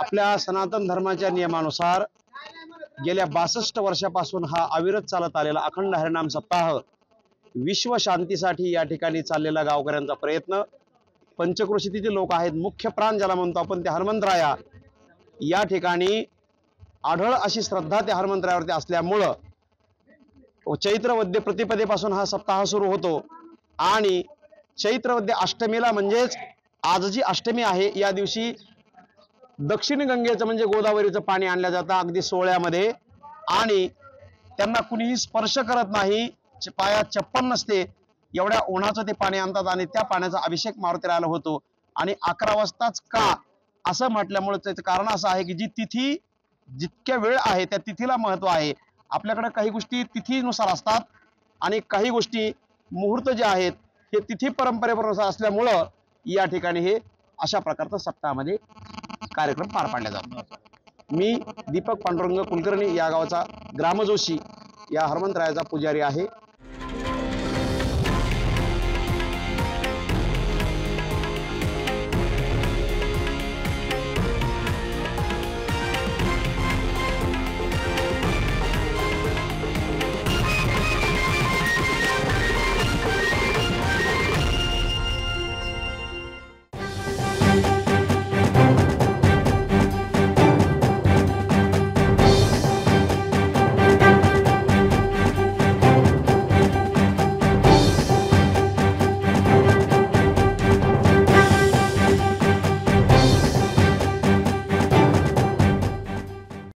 आपल्या सनातन धर्माच्या नियमानुसार गेल्या 62 वर्षापासून हा अविरत चालत आलेला अखंड हरिनाम सप्ताह विश्व शांतीसाठी या ठिकाणी चाललेला गावकऱ्यांचा प्रयत्न, पंचक्रोशीतील लोक आहेत, मुख्य प्राण ज्याला म्हणतो आपण ते हनुमंतराया, या ठिकाणी आढळ अशी श्रद्धा त्या हनुमंतरायावरती असल्यामुळं चैत्रवद्य प्रतिपदेपासून हा सप्ताह सुरू होतो आणि चैत्रवद्य अष्टमीला म्हणजेच आज जी अष्टमी आहे या दिवशी दक्षिण गंगेचं म्हणजे गोदावरीचं पाणी आणलं जातं अगदी सोहळ्यामध्ये आणि त्यांना कुणीही स्पर्श करत नाही, पायात चप्पल नसते, एवढ्या उन्हाचं ते पाणी आणतात आणि त्या पाण्याचा अभिषेक मारुतीरायाला होतो आणि 11 वाजताच का असं म्हटल्यामुळे त्याचं कारण असं आहे की जी तिथी जितक्या वेळ आहे त्या तिथीला महत्व आहे. आपल्याकडे काही गोष्टी तिथीनुसार असतात आणि काही गोष्टी मुहूर्त जे आहेत हे तिथी परंपरेनुसार असल्यामुळं या ठिकाणी हे अशा प्रकारचा सप्ताहामध्ये कार्यक्रम पार पाडला जातो. मी दीपक पांडुरंग कुलकर्णी या गावाचा ग्रामजोशी या हनुमंतरायाचा पुजारी आहे.